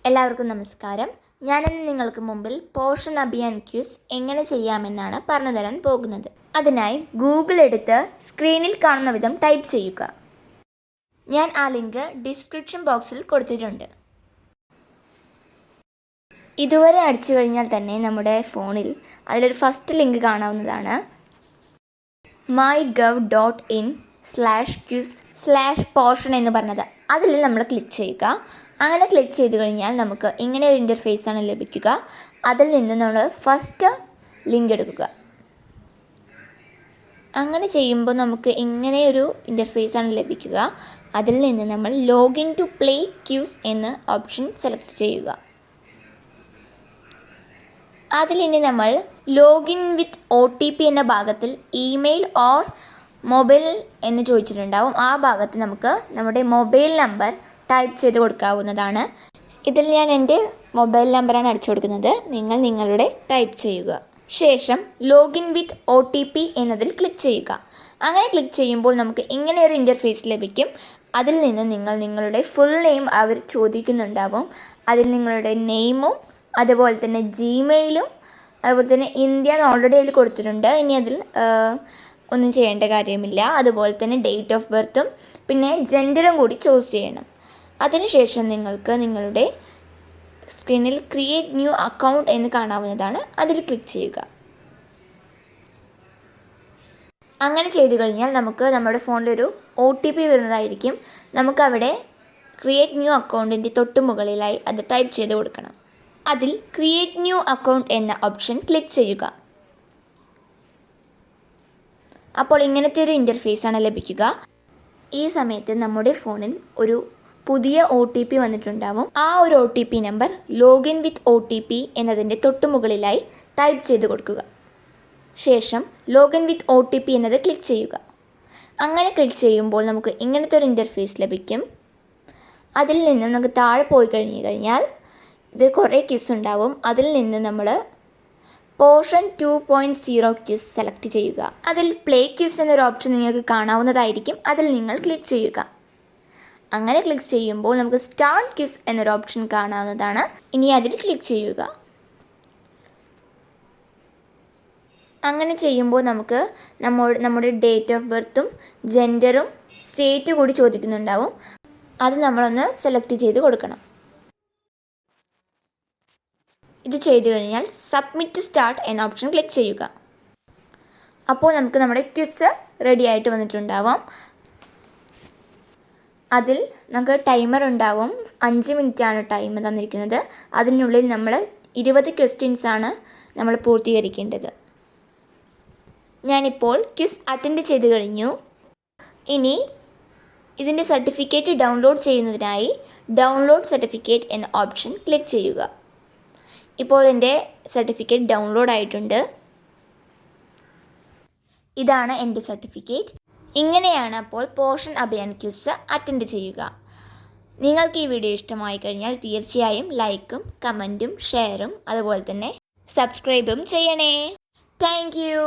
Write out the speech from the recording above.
എല്ലാവർക്കും നമസ്കാരം. ഞാനിന്ന് നിങ്ങൾക്ക് മുമ്പിൽ പോഷൻ അഭിയാൻ ക്യൂസ് എങ്ങനെ ചെയ്യാമെന്നാണ് പറഞ്ഞു തരാൻ പോകുന്നത്. അതിനായി ഗൂഗിൾ എടുത്ത് സ്ക്രീനിൽ കാണുന്ന വിധം ടൈപ്പ് ചെയ്യുക. ഞാൻ ആ ലിങ്ക് ഡിസ്ക്രിപ്ഷൻ ബോക്സിൽ കൊടുത്തിട്ടുണ്ട്. ഇതുവരെ അടിച്ചു കഴിഞ്ഞാൽ തന്നെ നമ്മുടെ ഫോണിൽ അതിലൊരു ഫസ്റ്റ് ലിങ്ക് കാണാവുന്നതാണ്. mygov.in/quiz/portion എന്ന് പറഞ്ഞത്. അതിൽ നമ്മൾ ക്ലിക്ക് ചെയ്യുക. അങ്ങനെ ക്ലിക്ക് ചെയ്ത് കഴിഞ്ഞാൽ നമുക്ക് ഇങ്ങനെ ഒരു ഇൻ്റർഫേസാണ് ലഭിക്കുക. അതിൽ നിന്ന് നമ്മൾ ഫസ്റ്റ് ലിങ്ക് എടുക്കുക. അങ്ങനെ ചെയ്യുമ്പോൾ നമുക്ക് ഇങ്ങനെ ഒരു ഇൻ്റർഫേസാണ് ലഭിക്കുക. അതിൽ നിന്ന് നമ്മൾ ലോഗിൻ ടു പ്ലേ ക്യൂസ് എന്ന ഓപ്ഷൻ സെലക്ട് ചെയ്യുക. അതിലിനി നമ്മൾ ലോഗിൻ വിത്ത് OTP എന്ന ഭാഗത്തിൽ ഇമെയിൽ ഓർ മൊബൈൽ എന്ന് ചോദിച്ചിട്ടുണ്ടാവും. ആ ഭാഗത്ത് നമുക്ക് നമ്മുടെ മൊബൈൽ നമ്പർ ടൈപ്പ് ചെയ്ത് കൊടുക്കാവുന്നതാണ്. ഇതിൽ ഞാൻ എൻ്റെ മൊബൈൽ നമ്പറാണ് അടിച്ചു കൊടുക്കുന്നത്. നിങ്ങൾ നിങ്ങളുടെ ടൈപ്പ് ചെയ്യുക. ശേഷം ലോഗിൻ വിത്ത് OTP എന്നതിൽ ക്ലിക്ക് ചെയ്യുക. അങ്ങനെ ക്ലിക്ക് ചെയ്യുമ്പോൾ നമുക്ക് ഇങ്ങനെ ഒരു ഇൻ്റർഫേസ് ലഭിക്കും. അതിൽ നിന്ന് നിങ്ങൾ നിങ്ങളുടെ ഫുൾ നെയിം അവർ ചോദിക്കുന്നുണ്ടാവും. അതിൽ നിങ്ങളുടെ നെയിമും അതുപോലെ തന്നെ ജിമെയിലും അതുപോലെ തന്നെ ഇന്ത്യ എന്ന് ഓൾറെഡി അതിൽ കൊടുത്തിട്ടുണ്ട്. ഇനി അതിൽ ഒന്നും ചെയ്യേണ്ട കാര്യമില്ല. അതുപോലെ തന്നെ ഡേറ്റ് ഓഫ് ബർത്തും പിന്നെ ജെൻഡറും കൂടി ചൂസ് ചെയ്യണം. അതിനുശേഷം നിങ്ങൾക്ക് നിങ്ങളുടെ സ്ക്രീനിൽ ക്രിയേറ്റ് ന്യൂ അക്കൗണ്ട് എന്ന് കാണാവുന്നതാണ്. അതിൽ ക്ലിക്ക് ചെയ്യുക. അങ്ങനെ ചെയ്തു കഴിഞ്ഞാൽ നമുക്ക് നമ്മുടെ ഫോണിലൊരു OTP വരുന്നതായിരിക്കും. നമുക്കവിടെ ക്രിയേറ്റ് ന്യൂ അക്കൗണ്ടിൻ്റെ തൊട്ട് മുകളിലായി അത് ടൈപ്പ് ചെയ്ത് കൊടുക്കണം. അതിൽ ക്രിയേറ്റ് ന്യൂ അക്കൗണ്ട് എന്ന ഓപ്ഷൻ ക്ലിക്ക് ചെയ്യുക. അപ്പോൾ ഇങ്ങനത്തെ ഒരു ഇൻ്റർഫേസാണ് ലഭിക്കുക. ഈ സമയത്ത് നമ്മുടെ ഫോണിൽ ഒരു പുതിയ OTP വന്നിട്ടുണ്ടാവും. ആ ഒരു OTP നമ്പർ ലോഗിൻ വിത്ത് OTP എന്നതിൻ്റെ തൊട്ട് മുകളിലായി ടൈപ്പ് ചെയ്ത് കൊടുക്കുക. ശേഷം ലോഗിൻ വിത്ത് OTP എന്നത് ക്ലിക്ക് ചെയ്യുക. അങ്ങനെ ക്ലിക്ക് ചെയ്യുമ്പോൾ നമുക്ക് ഇങ്ങനത്തെ ഒരു ഇൻ്റർഫേസ് ലഭിക്കും. അതിൽ നിന്നും നമുക്ക് താഴെ പോയി കഴിഞ്ഞാൽ ഇത് കുറേ ക്വിസ് ഉണ്ടാവും. അതിൽ നിന്ന് നമ്മൾ പോർഷൻ 2.0 ക്വിസ് സെലക്ട് ചെയ്യുക. അതിൽ പ്ലേ ക്വിസ് എന്നൊരു ഓപ്ഷൻ നിങ്ങൾക്ക് കാണാവുന്നതായിരിക്കും. അതിൽ നിങ്ങൾ ക്ലിക്ക് ചെയ്യുക. അങ്ങനെ ക്ലിക്ക് ചെയ്യുമ്പോൾ നമുക്ക് സ്റ്റാർട്ട് ക്വിസ് എന്നൊരു ഓപ്ഷൻ കാണാവുന്നതാണ്. ഇനി അതിൽ ക്ലിക്ക് ചെയ്യുക. അങ്ങനെ ചെയ്യുമ്പോൾ നമുക്ക് നമ്മുടെ ഡേറ്റ് ഓഫ് ബർത്തും ജെൻഡറും സ്റ്റേറ്റ് കൂടി ചോദിക്കുന്നുണ്ടാവും. അത് നമ്മളൊന്ന് സെലക്ട് ചെയ്ത് കൊടുക്കണം. ഇത് ചെയ്തു കഴിഞ്ഞാൽ സബ്മിറ്റ് സ്റ്റാർട്ട് എന്ന ഓപ്ഷൻ ക്ലിക്ക് ചെയ്യുക. അപ്പോൾ നമുക്ക് നമ്മുടെ ക്വിസ് റെഡി ആയിട്ട് വന്നിട്ടുണ്ടാവാം. അതിൽ നമുക്ക് ടൈമർ ഉണ്ടാവും. 5 മിനിറ്റാണ് ടൈം തന്നിരിക്കുന്നത്. അതിനുള്ളിൽ നമ്മൾ 20 ക്വസ്റ്റ്യൻസാണ് നമ്മൾ പൂർത്തീകരിക്കേണ്ടത്. ഞാനിപ്പോൾ ക്വിസ് അറ്റൻഡ് ചെയ്ത് കഴിഞ്ഞു. ഇനി ഇതിൻ്റെ സർട്ടിഫിക്കറ്റ് ഡൗൺലോഡ് ചെയ്യുന്നതിനായി ഡൗൺലോഡ് സർട്ടിഫിക്കറ്റ് എന്ന ഓപ്ഷൻ ക്ലിക്ക് ചെയ്യുക. ഇപ്പോൾ എൻ്റെ സർട്ടിഫിക്കറ്റ് ഡൗൺലോഡ് ആയിട്ടുണ്ട്. ഇതാണ് എൻ്റെ സർട്ടിഫിക്കറ്റ്. ഇങ്ങനെയാണ് അപ്പോൾ പോഷൻ അഭിയാൻ ക്വിസ് അറ്റൻഡ് ചെയ്യുക. നിങ്ങൾക്ക് ഈ വീഡിയോ ഇഷ്ടമായി കഴിഞ്ഞാൽ തീർച്ചയായും ലൈക്കും കമൻറ്റും ഷെയറും അതുപോലെ തന്നെ സബ്സ്ക്രൈബും ചെയ്യണേ. Thank you.